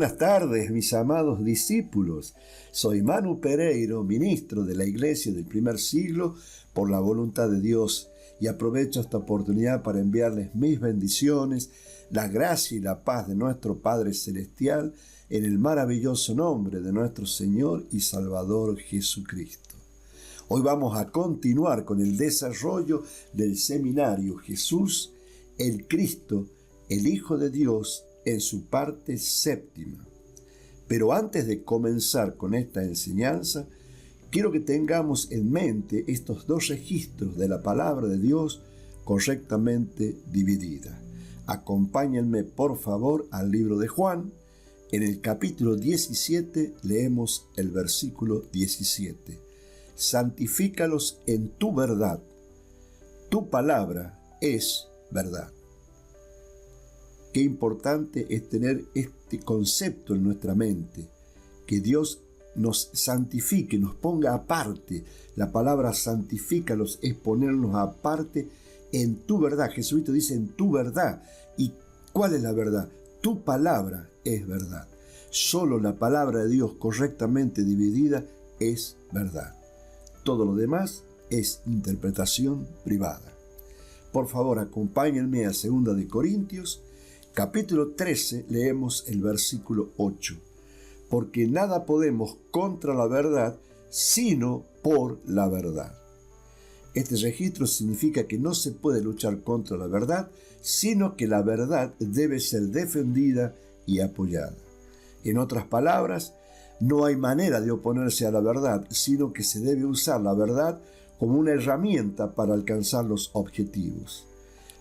buenas tardes, mis amados discípulos. Soy Manu Pereiro, ministro de la Iglesia del primer siglo, por la voluntad de Dios, y aprovecho esta oportunidad para enviarles mis bendiciones, la gracia y la paz de nuestro Padre Celestial, en el maravilloso nombre de nuestro Señor y Salvador Jesucristo. Hoy vamos a continuar con el desarrollo del seminario Jesús, el Cristo, el Hijo de Dios, en su parte séptima. Pero antes de comenzar con esta enseñanza, quiero que tengamos en mente estos dos registros de la palabra de Dios correctamente dividida. Acompáñenme por favor al libro de Juan. En el capítulo 17 leemos el versículo 17. Santifícalos en tu verdad. Tu palabra es verdad. Qué importante es tener este concepto en nuestra mente, que Dios nos santifique, nos ponga aparte. La palabra santifícalos es ponernos aparte en tu verdad. Jesucristo dice en tu verdad. ¿Y cuál es la verdad? Tu palabra es verdad. Solo la palabra de Dios correctamente dividida es verdad. Todo lo demás es interpretación privada. Por favor, acompáñenme a 2 de Corintios, capítulo 13, leemos el versículo 8. Porque nada podemos contra la verdad, sino por la verdad. Este registro significa que no se puede luchar contra la verdad, sino que la verdad debe ser defendida y apoyada. En otras palabras, no hay manera de oponerse a la verdad, sino que se debe usar la verdad como una herramienta para alcanzar los objetivos.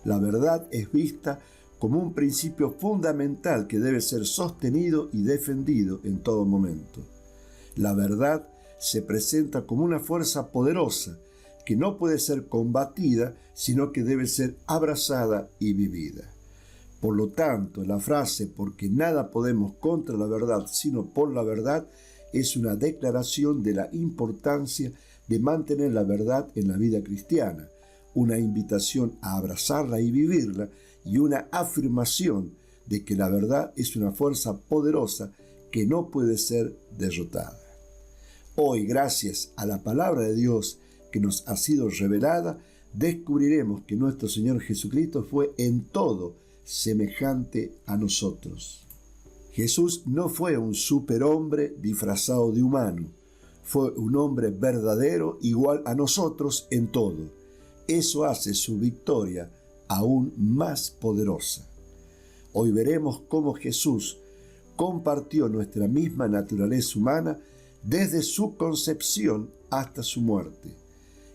La verdad es vista como un principio fundamental que debe ser sostenido y defendido en todo momento. La verdad se presenta como una fuerza poderosa que no puede ser combatida, sino que debe ser abrazada y vivida. Por lo tanto, la frase «porque nada podemos contra la verdad, sino por la verdad» es una declaración de la importancia de mantener la verdad en la vida cristiana, una invitación a abrazarla y vivirla, y una afirmación de que la verdad es una fuerza poderosa que no puede ser derrotada. Hoy, gracias a la palabra de Dios que nos ha sido revelada, descubriremos que nuestro Señor Jesucristo fue en todo semejante a nosotros. Jesús no fue un superhombre disfrazado de humano, fue un hombre verdadero igual a nosotros en todo. Eso hace su victoria aún más poderosa. Hoy veremos cómo Jesús compartió nuestra misma naturaleza humana desde su concepción hasta su muerte.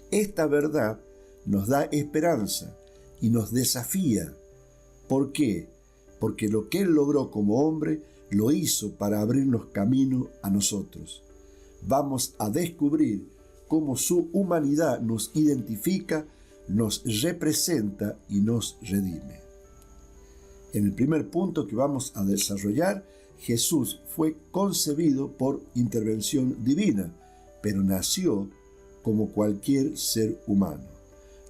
Esta verdad nos da esperanza y nos desafía. ¿Por qué? Porque lo que Él logró como hombre lo hizo para abrirnos camino a nosotros. Vamos a descubrir cómo su humanidad nos identifica, nos representa y nos redime. En el primer punto que vamos a desarrollar, Jesús fue concebido por intervención divina, pero nació como cualquier ser humano.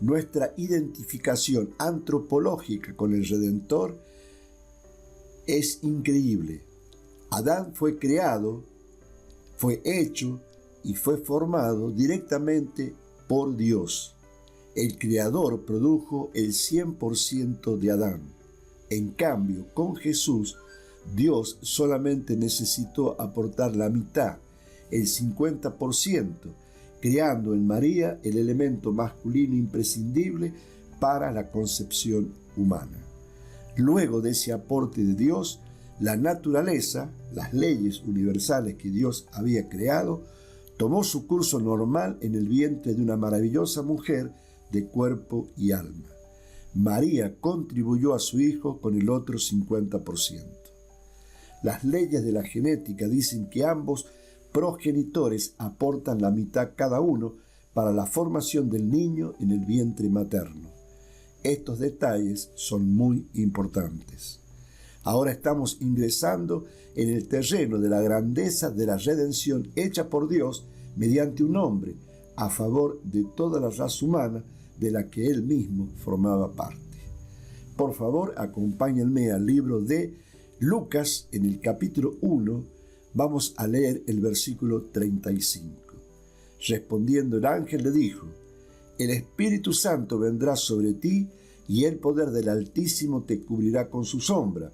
Nuestra identificación antropológica con el Redentor es increíble. Adán fue creado, fue hecho y fue formado directamente por Dios. El Creador produjo el 100% de Adán. En cambio, con Jesús, Dios solamente necesitó aportar la mitad, el 50%, creando en María el elemento masculino imprescindible para la concepción humana. Luego de ese aporte de Dios, la naturaleza, las leyes universales que Dios había creado, tomó su curso normal en el vientre de una maravillosa mujer de cuerpo y alma. María contribuyó a su hijo con el otro 50%. Las leyes de la genética dicen que ambos progenitores aportan la mitad cada uno para la formación del niño en el vientre materno. Estos detalles son muy importantes. Ahora estamos ingresando en el terreno de la grandeza de la redención hecha por Dios mediante un hombre, a favor de toda la raza humana de la que él mismo formaba parte. Por favor, acompáñenme al libro de Lucas, en el capítulo 1, vamos a leer el versículo 35. Respondiendo el ángel le dijo: el Espíritu Santo vendrá sobre ti y el poder del Altísimo te cubrirá con su sombra,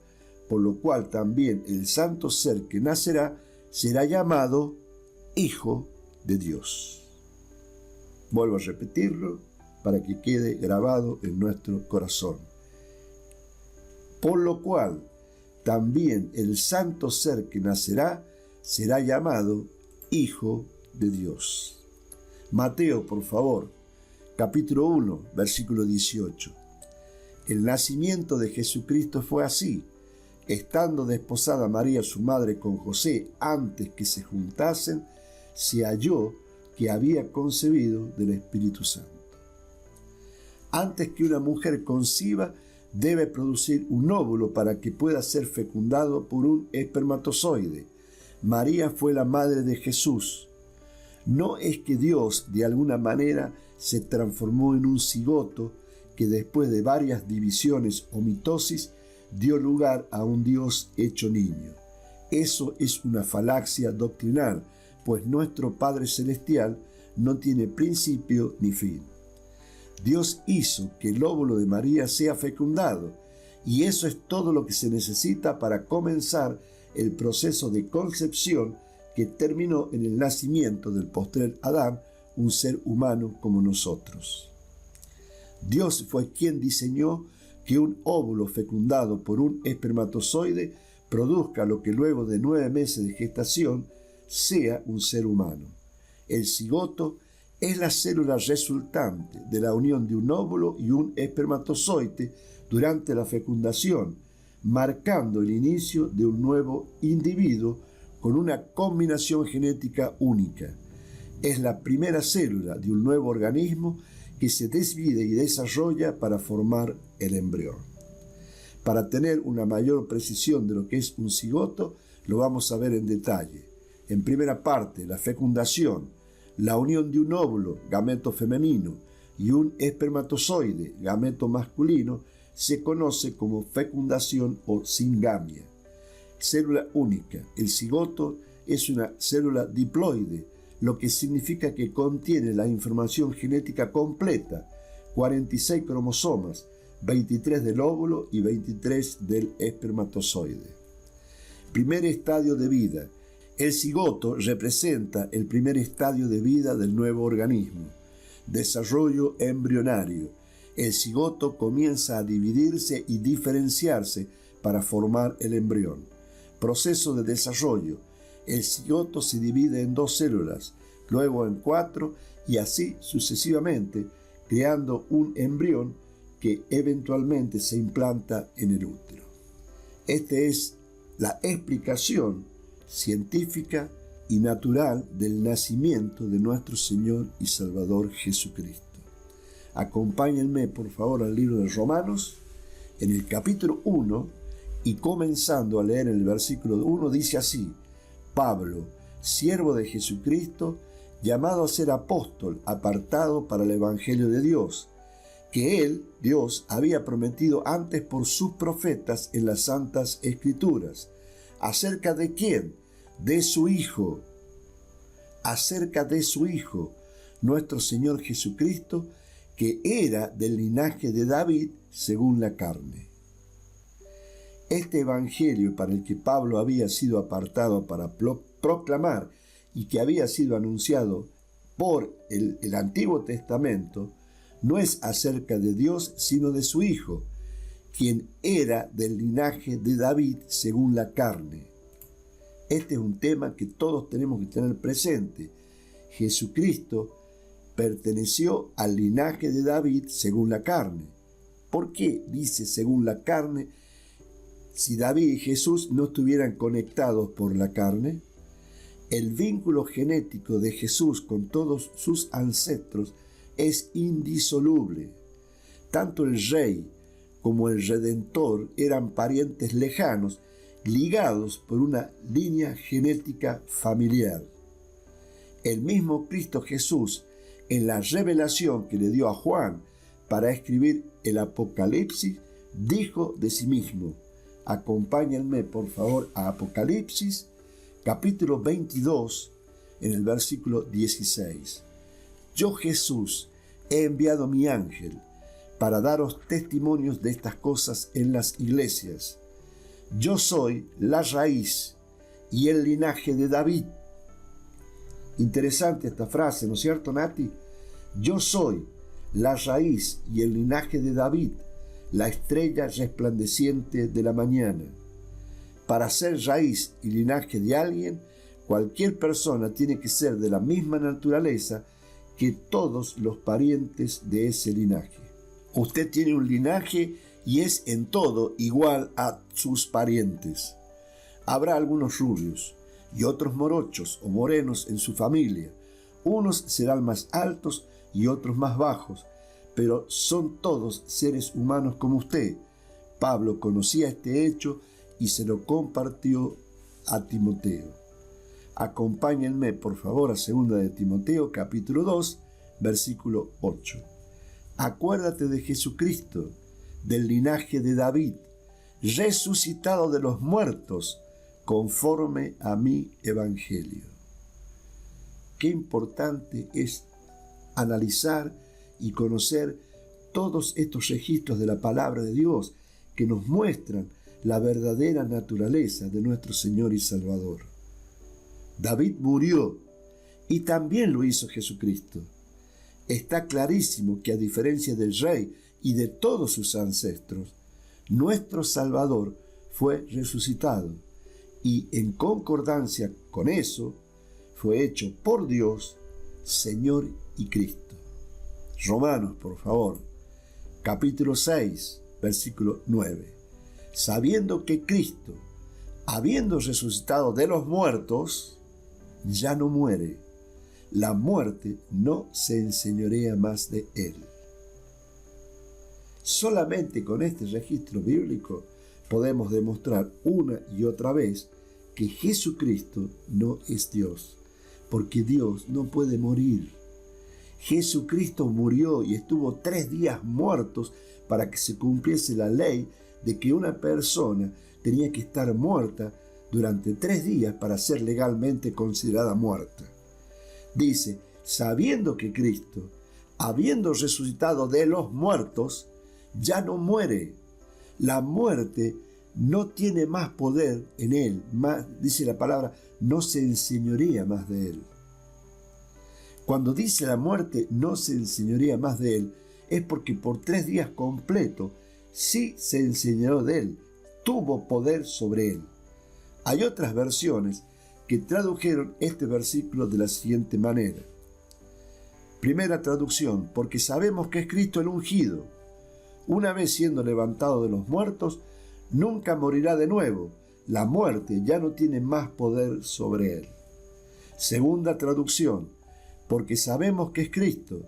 por lo cual también el santo ser que nacerá será llamado Hijo de Dios. Vuelvo a repetirlo para que quede grabado en nuestro corazón. Por lo cual también el santo ser que nacerá será llamado Hijo de Dios. Mateo, por favor, capítulo 1, versículo 18. El nacimiento de Jesucristo fue así. Estando desposada María su madre con José, antes que se juntasen, se halló que había concebido del Espíritu Santo. Antes que una mujer conciba, debe producir un óvulo para que pueda ser fecundado por un espermatozoide. María fue la madre de Jesús. No es que Dios de alguna manera se transformó en un cigoto que después de varias divisiones o mitosis dio lugar a un Dios hecho niño. Eso es una falacia doctrinal, pues nuestro Padre Celestial no tiene principio ni fin. Dios hizo que el óvulo de María sea fecundado, y eso es todo lo que se necesita para comenzar el proceso de concepción que terminó en el nacimiento del postrer Adán, un ser humano como nosotros. Dios fue quien diseñó que un óvulo fecundado por un espermatozoide produzca lo que luego de 9 meses de gestación sea un ser humano. El cigoto es la célula resultante de la unión de un óvulo y un espermatozoide durante la fecundación, marcando el inicio de un nuevo individuo con una combinación genética única. Es la primera célula de un nuevo organismo que se divide y desarrolla para formar el embrión. Para tener una mayor precisión de lo que es un cigoto, lo vamos a ver en detalle. En primera parte, la fecundación, la unión de un óvulo, gameto femenino, y un espermatozoide, gameto masculino, se conoce como fecundación o singamia. Célula única. El cigoto es una célula diploide, lo que significa que contiene la información genética completa, 46 cromosomas, 23 del óvulo y 23 del espermatozoide. Primer estadio de vida. El cigoto representa el primer estadio de vida del nuevo organismo. Desarrollo embrionario. El cigoto comienza a dividirse y diferenciarse para formar el embrión. Proceso de desarrollo. El cigoto se divide en 2 células, luego en 4 y así sucesivamente, creando un embrión que eventualmente se implanta en el útero. Esta es la explicación científica y natural del nacimiento de nuestro Señor y Salvador Jesucristo. Acompáñenme por favor al libro de Romanos, en el capítulo 1, y comenzando a leer el versículo 1, dice así: Pablo, siervo de Jesucristo, llamado a ser apóstol, apartado para el Evangelio de Dios, que él, Dios, había prometido antes por sus profetas en las Santas Escrituras. ¿Acerca de quién? De su Hijo. Acerca de su Hijo, nuestro Señor Jesucristo, que era del linaje de David según la carne. Este evangelio para el que Pablo había sido apartado para proclamar y que había sido anunciado por el Antiguo Testamento, no es acerca de Dios, sino de su Hijo, quien era del linaje de David según la carne. Este es un tema que todos tenemos que tener presente. Jesucristo perteneció al linaje de David según la carne. ¿Por qué dice según la carne si David y Jesús no estuvieran conectados por la carne? El vínculo genético de Jesús con todos sus ancestros es indisoluble. Tanto el rey como el redentor eran parientes lejanos, ligados por una línea genética familiar. El mismo Cristo Jesús, en la revelación que le dio a Juan para escribir el Apocalipsis, dijo de sí mismo: Acompáñenme, por favor, a Apocalipsis, capítulo 22, en el versículo 16. Yo, Jesús, he enviado mi ángel para daros testimonios de estas cosas en las iglesias. Yo soy la raíz y el linaje de David. Interesante esta frase, ¿no es cierto, Nati? Yo soy la raíz y el linaje de David, la estrella resplandeciente de la mañana. Para ser raíz y linaje de alguien, cualquier persona tiene que ser de la misma naturaleza que todos los parientes de ese linaje. Usted tiene un linaje y es en todo igual a sus parientes. Habrá algunos rubios y otros morochos o morenos en su familia. Unos serán más altos y otros más bajos, pero son todos seres humanos como usted. Pablo conocía este hecho y se lo compartió a Timoteo. Acompáñenme, por favor, a 2 de Timoteo, capítulo 2, versículo 8. Acuérdate de Jesucristo, del linaje de David, resucitado de los muertos, conforme a mi evangelio. Qué importante es analizar y conocer todos estos registros de la palabra de Dios que nos muestran la verdadera naturaleza de nuestro Señor y Salvador. David murió y también lo hizo Jesucristo. Está clarísimo que a diferencia del rey y de todos sus ancestros, nuestro Salvador fue resucitado y en concordancia con eso fue hecho por Dios, Señor y Cristo. Romanos, por favor, capítulo 6, versículo 9. Sabiendo que Cristo, habiendo resucitado de los muertos, ya no muere, la muerte no se enseñorea más de él. Solamente con este registro bíblico podemos demostrar una y otra vez que Jesucristo no es Dios, porque Dios no puede morir. Jesucristo murió y estuvo 3 días muertos para que se cumpliese la ley de que una persona tenía que estar muerta durante 3 días para ser legalmente considerada muerta. Dice, sabiendo que Cristo, habiendo resucitado de los muertos, ya no muere. La muerte no tiene más poder en él. Dice la palabra, no se enseñorea más de él. Cuando dice la muerte no se enseñorea más de él, es porque por 3 días completos sí se enseñó de él, tuvo poder sobre él. Hay otras versiones que tradujeron este versículo de la siguiente manera. Primera traducción, porque sabemos que es Cristo el ungido. Una vez siendo levantado de los muertos, nunca morirá de nuevo. La muerte ya no tiene más poder sobre él. Segunda traducción, porque sabemos que es Cristo,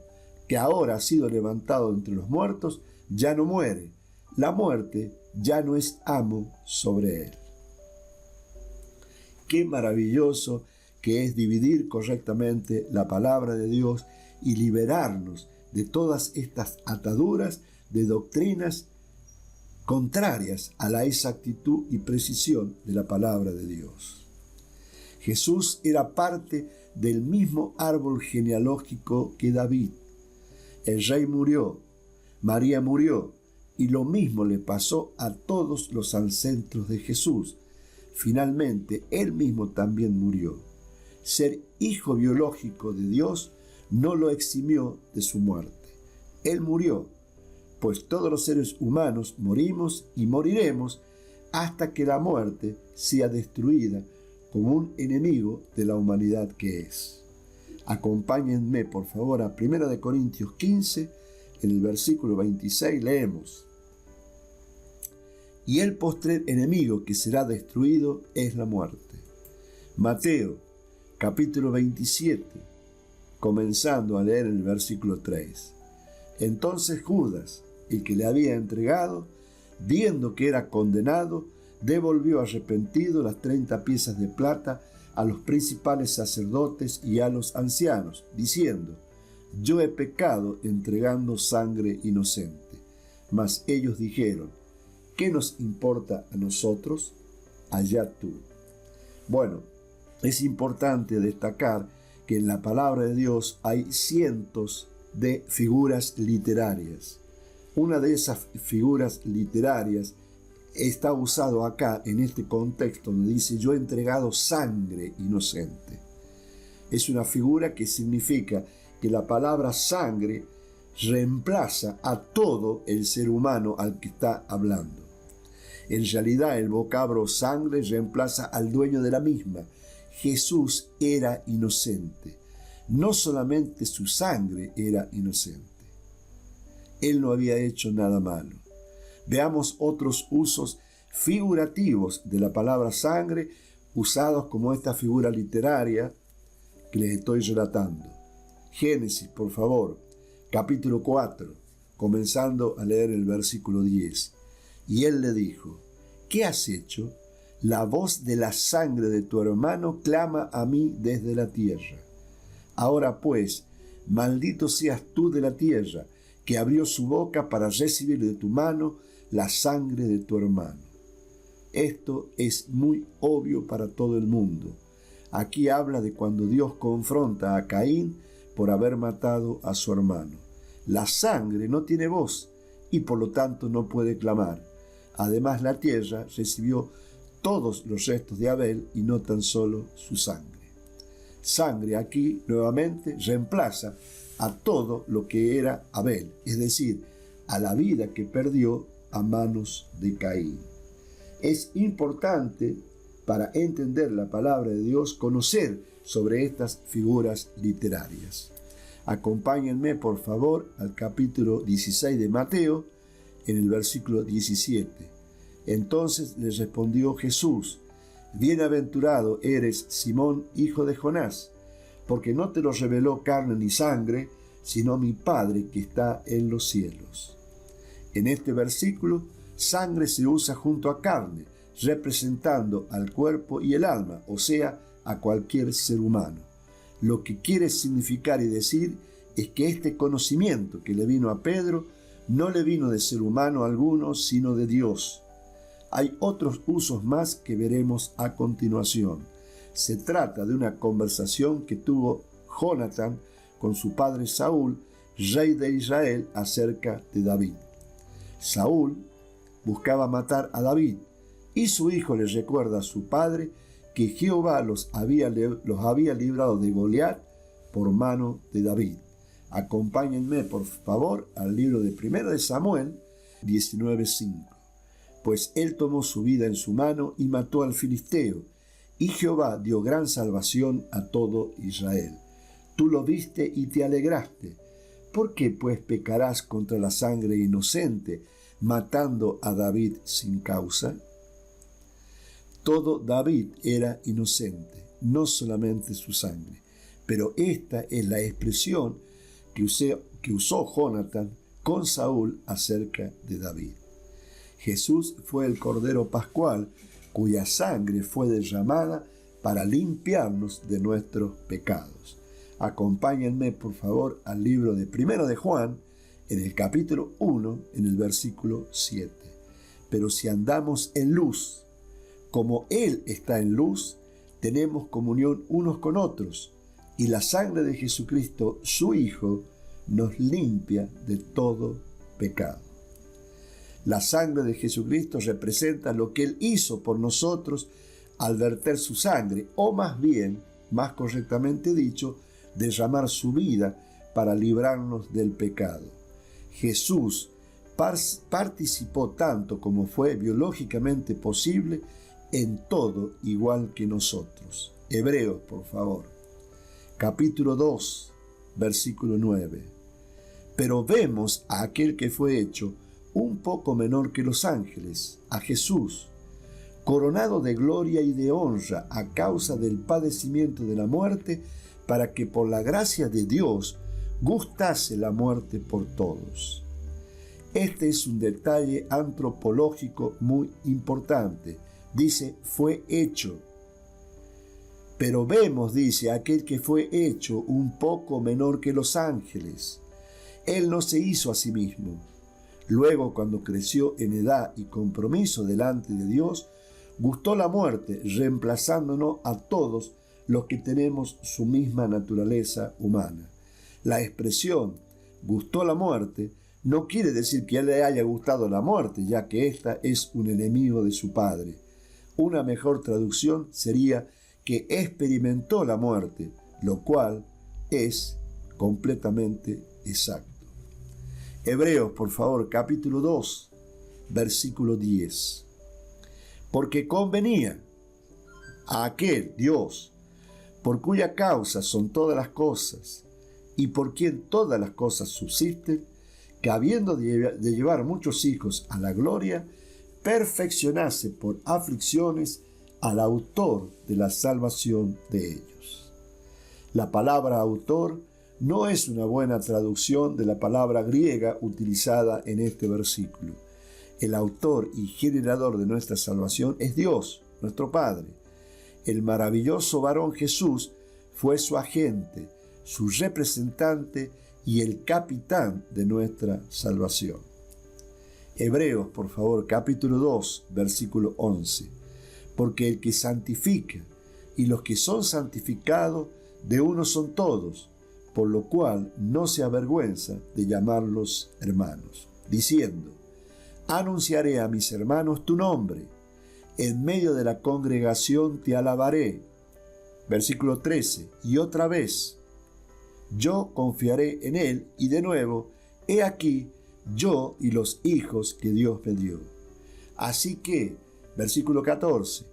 que ahora ha sido levantado entre los muertos, ya no muere. La muerte ya no es amo sobre él. Qué maravilloso que es dividir correctamente la palabra de Dios y liberarnos de todas estas ataduras de doctrinas contrarias a la exactitud y precisión de la palabra de Dios. Jesús era parte del mismo árbol genealógico que David. El rey murió, María murió, y lo mismo le pasó a todos los ancestros de Jesús. Finalmente, él mismo también murió. Ser hijo biológico de Dios no lo eximió de su muerte. Él murió, pues todos los seres humanos morimos y moriremos hasta que la muerte sea destruida como un enemigo de la humanidad que es. Acompáñenme, por favor, a 1 Corintios 15, en el versículo 26 leemos: y el postrer enemigo que será destruido es la muerte. Mateo, capítulo 27, comenzando a leer en el versículo 3. Entonces Judas, el que le había entregado, viendo que era condenado, devolvió arrepentido las 30 piezas de plata a los principales sacerdotes y a los ancianos, diciendo: yo he pecado entregando sangre inocente. Mas ellos dijeron: ¿Qué nos importa a nosotros? Allá tú. Bueno, es importante destacar que en la palabra de Dios hay cientos de figuras literarias. Una de esas figuras literarias está usado acá en este contexto donde dice: yo he entregado sangre inocente. Es una figura que significa que la palabra sangre reemplaza a todo el ser humano al que está hablando. En realidad el vocablo sangre reemplaza al dueño de la misma. Jesús era inocente. No solamente su sangre era inocente. Él no había hecho nada malo. Veamos otros usos figurativos de la palabra sangre usados como esta figura literaria que les estoy relatando. Génesis, por favor, capítulo 4, comenzando a leer el versículo 10. Y él le dijo: ¿qué has hecho? La voz de la sangre de tu hermano clama a mí desde la tierra. Ahora pues, maldito seas tú de la tierra, que abrió su boca para recibir de tu mano la sangre de tu hermano. Esto es muy obvio para todo el mundo. Aquí habla de cuando Dios confronta a Caín por haber matado a su hermano. La sangre no tiene voz y por lo tanto no puede clamar. Además, la tierra recibió todos los restos de Abel y no tan solo su sangre. Sangre aquí nuevamente reemplaza a todo lo que era Abel, es decir, a la vida que perdió a manos de Caín. Es importante para entender la palabra de Dios conocer sobre estas figuras literarias. Acompáñenme por favor al capítulo 16 de Mateo, en el versículo 17. Entonces les respondió Jesús: bienaventurado eres, Simón, hijo de Jonás, porque no te lo reveló carne ni sangre, sino mi Padre que está en los cielos. En este versículo, sangre se usa junto a carne, representando al cuerpo y el alma, o sea, a cualquier ser humano. Lo que quiere significar y decir es que este conocimiento que le vino a Pedro no le vino de ser humano alguno, sino de Dios. Hay otros usos más que veremos a continuación. Se trata de una conversación que tuvo Jonatán con su padre Saúl, rey de Israel, acerca de David. Saúl buscaba matar a David y su hijo le recuerda a su padre que Jehová los había librado de Goliat por mano de David. Acompáñenme por favor al libro de 1 de Samuel 19:5. Pues él tomó su vida en su mano y mató al filisteo, y Jehová dio gran salvación a todo Israel. Tú lo viste y te alegraste. ¿Por qué pues pecarás contra la sangre inocente, matando a David sin causa? Todo David era inocente, no solamente su sangre, pero esta es la expresión que usó Jonatán con Saúl acerca de David. Jesús fue el Cordero Pascual cuya sangre fue derramada para limpiarnos de nuestros pecados. Acompáñenme por favor al libro de 1 de Juan, en el capítulo 1, en el versículo 7. Pero si andamos en luz, como Él está en luz, tenemos comunión unos con otros, y la sangre de Jesucristo, su Hijo, nos limpia de todo pecado. La sangre de Jesucristo representa lo que Él hizo por nosotros al verter su sangre, o más bien, más correctamente dicho, derramar su vida para librarnos del pecado. Jesús participó tanto como fue biológicamente posible en todo igual que nosotros. Hebreos, por favor. Capítulo 2, versículo 9. Pero vemos a aquel que fue hecho un poco menor que los ángeles, a Jesús, coronado de gloria y de honra a causa del padecimiento de la muerte, para que por la gracia de Dios gustase la muerte por todos. Este es un detalle antropológico muy importante. Dice, fue hecho. Pero vemos, dice, aquel que fue hecho un poco menor que los ángeles. Él no se hizo a sí mismo. Luego, cuando creció en edad y compromiso delante de Dios, gustó la muerte, reemplazándonos a todos los que tenemos su misma naturaleza humana. La expresión gustó la muerte no quiere decir que a él le haya gustado la muerte, ya que ésta es un enemigo de su padre. Una mejor traducción sería que experimentó la muerte, lo cual es completamente exacto. Hebreos, por favor, capítulo 2, versículo 10. Porque convenía a aquel Dios, por cuya causa son todas las cosas, y por quien todas las cosas subsisten, que habiendo de llevar muchos hijos a la gloria, perfeccionase por aflicciones al autor de la salvación de ellos. La palabra autor no es una buena traducción de la palabra griega utilizada en este versículo. El autor y generador de nuestra salvación es Dios, nuestro Padre. El maravilloso varón Jesús fue su agente, su representante y el capitán de nuestra salvación. Hebreos, por favor, capítulo 2, versículo 11. Porque el que santifica y los que son santificados, de uno son todos, por lo cual no se avergüenza de llamarlos hermanos, diciendo: anunciaré a mis hermanos tu nombre, en medio de la congregación te alabaré. Versículo 13, y otra vez, yo confiaré en él, y de nuevo, he aquí, yo y los hijos que Dios me dio. Así que, versículo 14,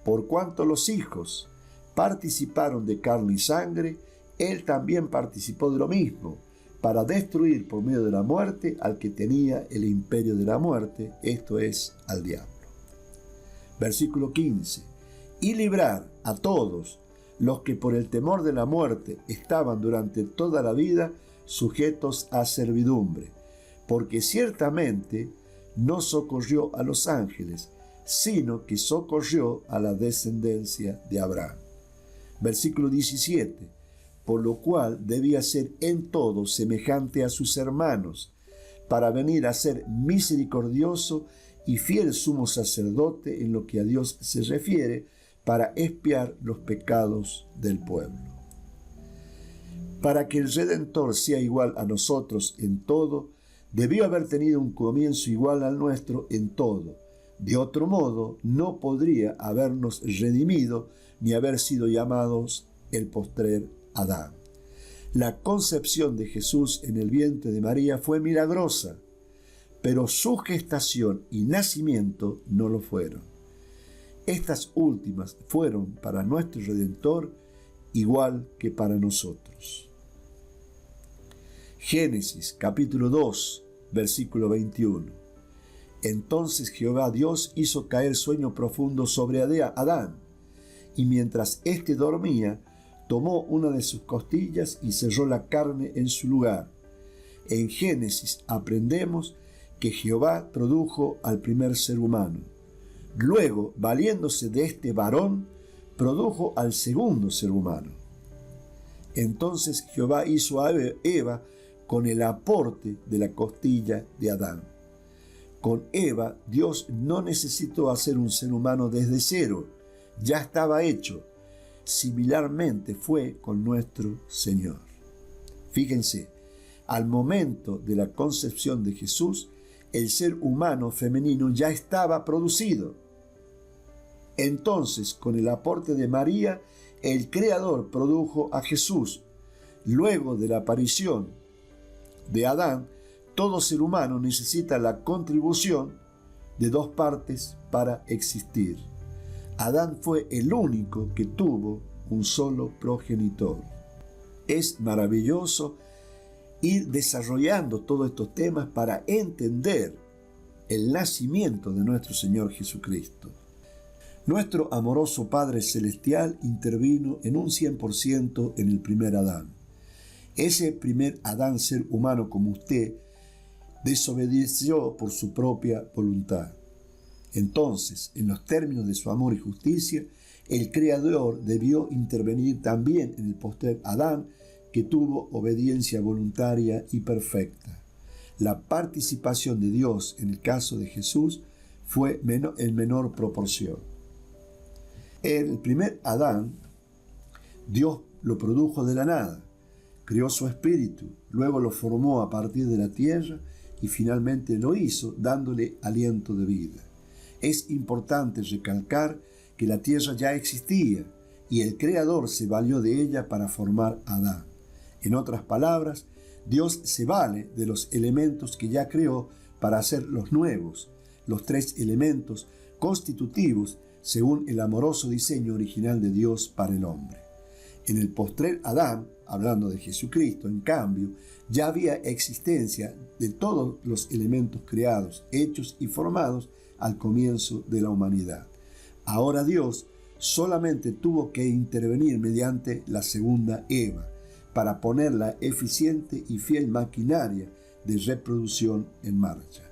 por cuanto los hijos participaron de carne y sangre, él también participó de lo mismo, para destruir por medio de la muerte al que tenía el imperio de la muerte, esto es, al diablo. Versículo 15, y librar a todos los que por el temor de la muerte estaban durante toda la vida sujetos a servidumbre, porque ciertamente no socorrió a los ángeles, sino que socorrió a la descendencia de Abraham. Versículo 17, por lo cual debía ser en todo semejante a sus hermanos, para venir a ser misericordioso y fiel sumo sacerdote en lo que a Dios se refiere, para expiar los pecados del pueblo. Para que el Redentor sea igual a nosotros en todo, debió haber tenido un comienzo igual al nuestro en todo. De otro modo, no podría habernos redimido ni haber sido llamados el postrer Adán. La concepción de Jesús en el vientre de María fue milagrosa, pero su gestación y nacimiento no lo fueron. Estas últimas fueron para nuestro Redentor igual que para nosotros. Génesis capítulo 2, versículo 21. Entonces Jehová Dios hizo caer sueño profundo sobre Adán, y mientras éste dormía, tomó una de sus costillas y cerró la carne en su lugar. En Génesis aprendemos que Jehová produjo al primer ser humano. Luego, valiéndose de este varón, produjo al segundo ser humano. Entonces Jehová hizo a Eva con el aporte de la costilla de Adán. Con Eva, Dios no necesitó hacer un ser humano desde cero, ya estaba hecho. Similarmente fue con nuestro Señor. Fíjense, al momento de la concepción de Jesús, el ser humano femenino ya estaba producido. Entonces, con el aporte de María, el Creador produjo a Jesús. Luego de la aparición de Adán, todo ser humano necesita la contribución de dos partes para existir. Adán fue el único que tuvo un solo progenitor. Es maravilloso ir desarrollando todos estos temas para entender el nacimiento de nuestro Señor Jesucristo. Nuestro amoroso Padre Celestial intervino en un 100% en el primer Adán. Ese primer Adán, ser humano como usted, desobedeció por su propia voluntad. Entonces, en los términos de su amor y justicia, el Creador debió intervenir también en el postrer Adán, que tuvo obediencia voluntaria y perfecta. la participación de Dios en el caso de Jesús fue en menor proporción. El primer Adán, Dios lo produjo de la nada, creó su espíritu, luego lo formó a partir de la tierra y finalmente lo hizo dándole aliento de vida. Es importante recalcar que la tierra ya existía y el Creador se valió de ella para formar a Adán. En otras palabras, Dios se vale de los elementos que ya creó para hacer los nuevos, los tres elementos constitutivos según el amoroso diseño original de Dios para el hombre. En el postrer Adán, hablando de Jesucristo, en cambio, ya había existencia de todos los elementos creados, hechos y formados al comienzo de la humanidad. Ahora Dios solamente tuvo que intervenir mediante la segunda Eva para poner la eficiente y fiel maquinaria de reproducción en marcha.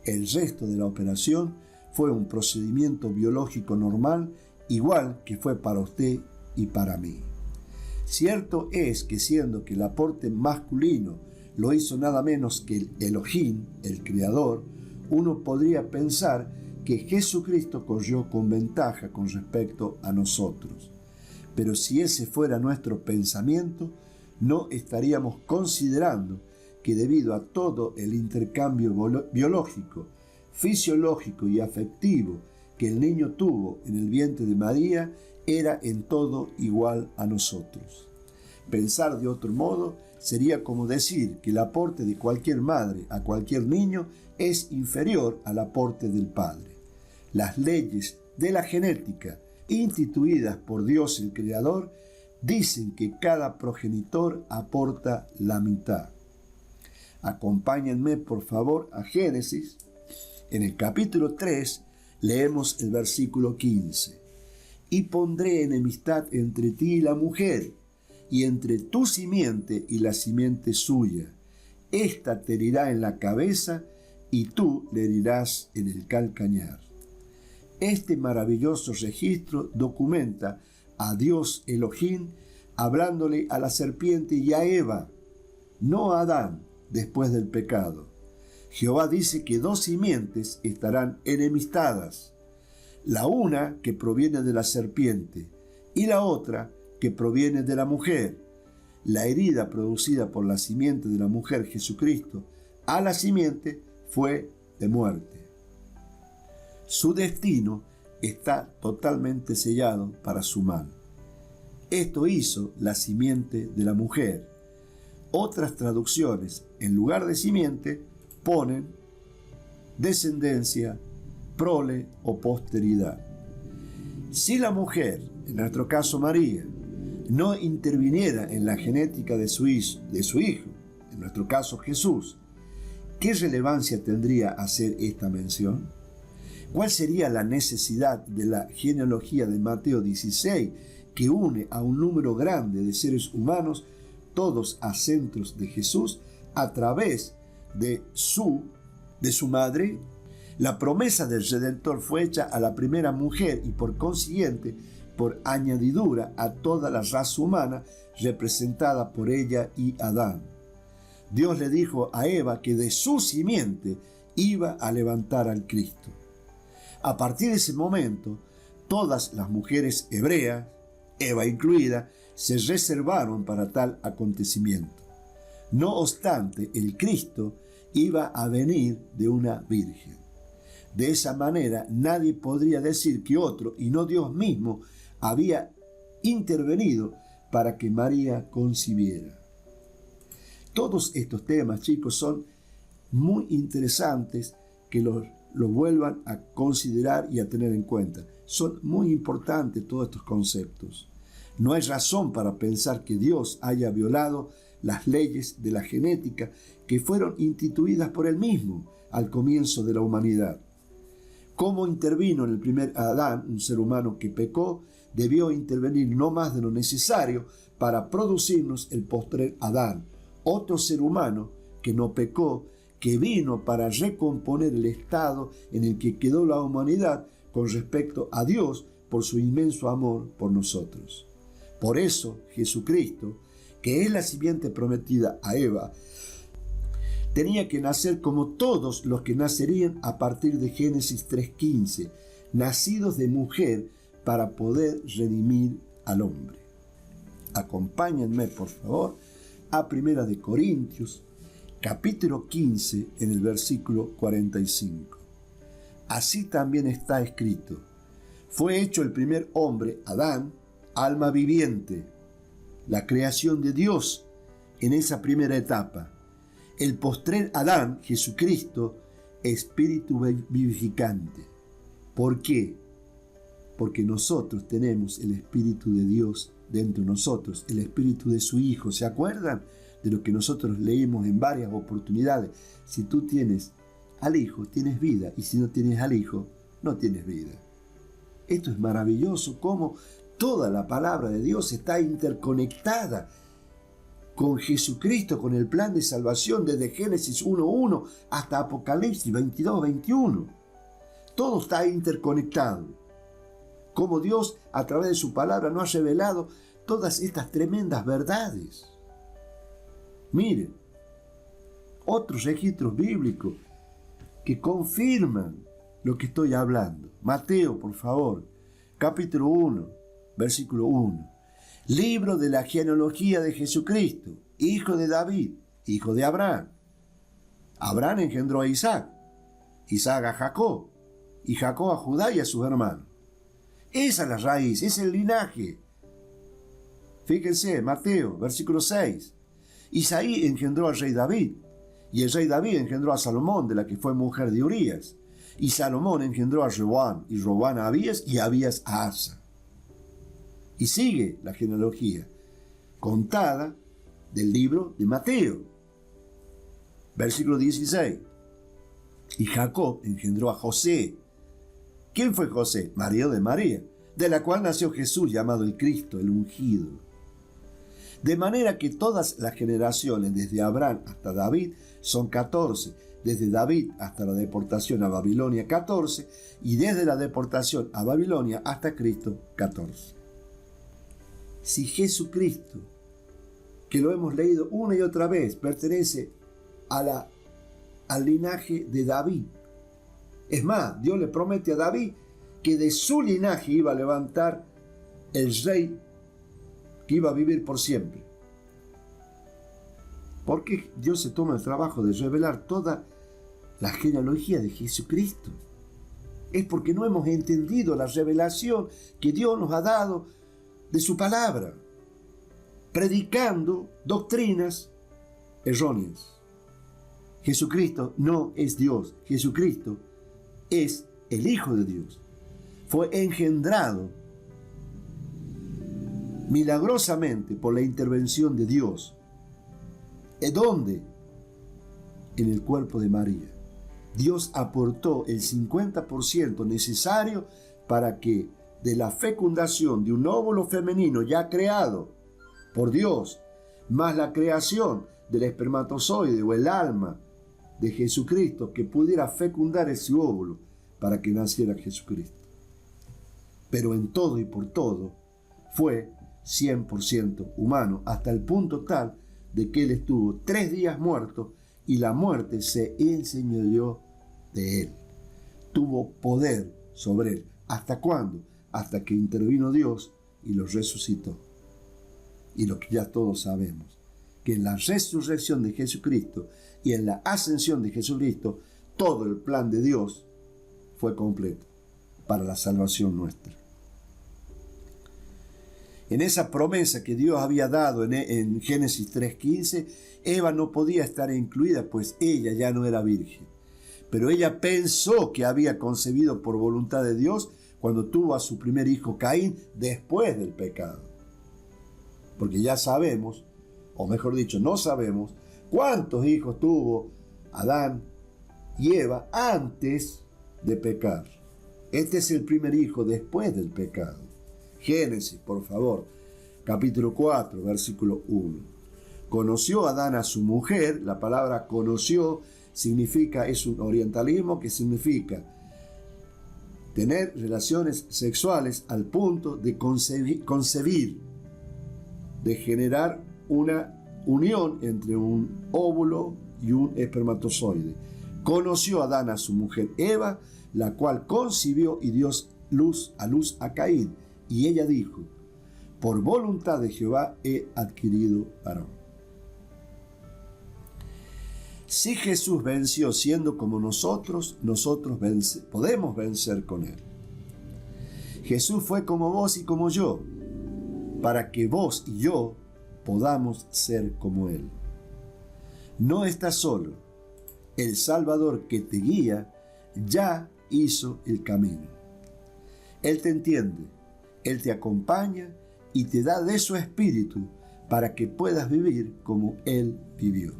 El resto de la operación fue un procedimiento biológico normal, igual que fue para usted y para mí. Cierto es que siendo que el aporte masculino lo hizo nada menos que el Elohim, el Creador, uno podría pensar que Jesucristo corrió con ventaja con respecto a nosotros. Pero si ese fuera nuestro pensamiento, no estaríamos considerando que debido a todo el intercambio biológico, fisiológico y afectivo que el niño tuvo en el vientre de María, era en todo igual a nosotros. Pensar de otro modo sería como decir que el aporte de cualquier madre a cualquier niño es inferior al aporte del padre. Las leyes de la genética, instituidas por Dios el Creador, dicen que cada progenitor aporta la mitad. Acompáñenme por favor a Génesis. En el capítulo 3 leemos el versículo 15. Y pondré enemistad entre ti y la mujer, y entre tu simiente y la simiente suya. Ésta te herirá en la cabeza, y tú le herirás en el calcañar. Este maravilloso registro documenta a Dios Elohim hablándole a la serpiente y a Eva, no a Adán, después del pecado. Jehová dice que dos simientes estarán enemistadas, la una que proviene de la serpiente y la otra que proviene de la mujer. La herida producida por la simiente de la mujer Jesucristo a la simiente fue de muerte. Su destino está totalmente sellado para su mal. Esto hizo la simiente de la mujer. Otras traducciones, en lugar de simiente, ponen descendencia, prole o posteridad. Si la mujer, en nuestro caso María, no interviniera en la genética de su hijo, en nuestro caso Jesús, ¿qué relevancia tendría hacer esta mención? ¿Cuál sería la necesidad de la genealogía de Mateo 16, que une a un número grande de seres humanos, todos acentos de Jesús, a través de su madre? La promesa del Redentor fue hecha a la primera mujer y por consiguiente, por añadidura, a toda la raza humana representada por ella y Adán. Dios le dijo a Eva que de su simiente iba a levantar al Cristo. A partir de ese momento, todas las mujeres hebreas, Eva incluida, se reservaron para tal acontecimiento. No obstante, el Cristo iba a venir de una virgen. De esa manera, nadie podría decir que otro, y no Dios mismo, había intervenido para que María concibiera. Todos estos temas, chicos, son muy interesantes que los vuelvan a considerar y a tener en cuenta. Son muy importantes todos estos conceptos. No hay razón para pensar que Dios haya violado las leyes de la genética que fueron instituidas por Él mismo al comienzo de la humanidad. Cómo intervino en el primer Adán, un ser humano que pecó, debió intervenir no más de lo necesario para producirnos el postrer Adán, otro ser humano que no pecó, que vino para recomponer el estado en el que quedó la humanidad con respecto a Dios por su inmenso amor por nosotros. Por eso Jesucristo, que es la simiente prometida a Eva, tenía que nacer como todos los que nacerían a partir de Génesis 3:15, nacidos de mujer para poder redimir al hombre. Acompáñenme, por favor, a 1 de Corintios, capítulo 15, en el versículo 45. Así también está escrito: fue hecho el primer hombre, Adán, alma viviente, la creación de Dios en esa primera etapa. El postrer Adán, Jesucristo, espíritu vivificante. ¿Por qué? Porque nosotros tenemos el Espíritu de Dios dentro de nosotros, el Espíritu de su Hijo. ¿Se acuerdan de lo que nosotros leímos en varias oportunidades? Si tú tienes al Hijo, tienes vida, y si no tienes al Hijo, no tienes vida. Esto es maravilloso, cómo toda la palabra de Dios está interconectada con Jesucristo, con el plan de salvación desde Génesis 1:1 hasta Apocalipsis 22:21. Todo está interconectado. Como Dios, a través de su palabra, nos ha revelado todas estas tremendas verdades. Miren, otros registros bíblicos que confirman lo que estoy hablando. Mateo, por favor, capítulo 1, versículo 1. Libro de la genealogía de Jesucristo, hijo de David, hijo de Abraham. Abraham engendró a Isaac, Isaac a Jacob, y Jacob a Judá y a sus hermanos. Esa es la raíz, ese es el linaje. Fíjense, Mateo, versículo 6. Isaí engendró al rey David, y el rey David engendró a Salomón, de la que fue mujer de Urías. Y Salomón engendró a Roboam, y Roboam a Abías, y Abías a Asa. Y sigue la genealogía contada del libro de Mateo. Versículo 16. Y Jacob engendró a José. ¿Quién fue José? Marido de María, de la cual nació Jesús, llamado el Cristo, el ungido. De manera que todas las generaciones, desde Abraham hasta David, son 14. Desde David hasta la deportación a Babilonia, 14. Y desde la deportación a Babilonia hasta Cristo, 14. Si Jesucristo, que lo hemos leído una y otra vez, pertenece al linaje de David. Es más, Dios le promete a David que de su linaje iba a levantar el rey que iba a vivir por siempre. ¿Por qué Dios se toma el trabajo de revelar toda la genealogía de Jesucristo? Es porque no hemos entendido la revelación que Dios nos ha dado de su palabra, predicando doctrinas erróneas. Jesucristo no es Dios, Jesucristo es el Hijo de Dios. Fue engendrado milagrosamente por la intervención de Dios. ¿En dónde? En el cuerpo de María. Dios aportó el 50% necesario para que de la fecundación de un óvulo femenino ya creado por Dios, más la creación del espermatozoide o el alma de Jesucristo, que pudiera fecundar ese óvulo para que naciera Jesucristo. Pero en todo y por todo fue 100% humano, hasta el punto tal de que él estuvo 3 días muerto y la muerte se enseñoreó de él. Tuvo poder sobre él. ¿Hasta cuándo? Hasta que intervino Dios y lo resucitó. Y lo que ya todos sabemos, que en la resurrección de Jesucristo y en la ascensión de Jesucristo, todo el plan de Dios fue completo para la salvación nuestra. En esa promesa que Dios había dado en Génesis 3:15, Eva no podía estar incluida, pues ella ya no era virgen. Pero ella pensó que había concebido por voluntad de Dios cuando tuvo a su primer hijo Caín después del pecado. Porque ya sabemos, o mejor dicho, no sabemos cuántos hijos tuvo Adán y Eva antes de pecar. Este es el primer hijo después del pecado. Génesis, por favor, capítulo 4, versículo 1. Conoció Adán a su mujer. La palabra conoció significa, es un orientalismo que significa tener relaciones sexuales al punto de concebir, de generar una unión entre un óvulo y un espermatozoide. Conoció Adán a su mujer Eva, la cual concibió y dio a luz a Caín. Y ella dijo: por voluntad de Jehová he adquirido varón. Si Jesús venció siendo como nosotros podemos vencer con Él. Jesús fue como vos y como yo, para que vos y yo podamos ser como Él. No estás solo. El Salvador que te guía ya hizo el camino. Él te entiende, Él te acompaña y te da de su espíritu para que puedas vivir como Él vivió.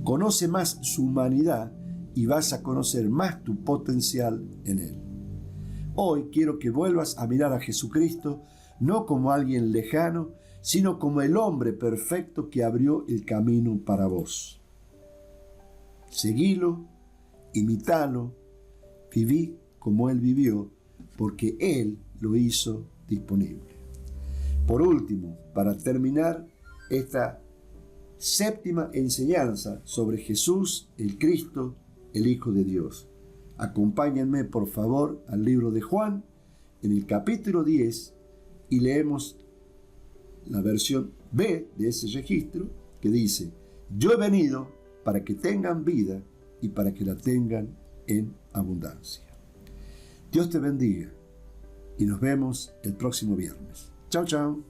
Conoce más su humanidad y vas a conocer más tu potencial en Él. Hoy quiero que vuelvas a mirar a Jesucristo no como alguien lejano, sino como el hombre perfecto que abrió el camino para vos. Seguilo, imitalo, viví como Él vivió, porque Él lo hizo disponible. Por último, para terminar esta séptima enseñanza sobre Jesús, el Cristo, el Hijo de Dios. Acompáñenme por favor al libro de Juan, en el capítulo 10, y leemos la versión B de ese registro, que dice: yo he venido para que tengan vida y para que la tengan en abundancia. Dios te bendiga y nos vemos el próximo viernes. Chao, chao.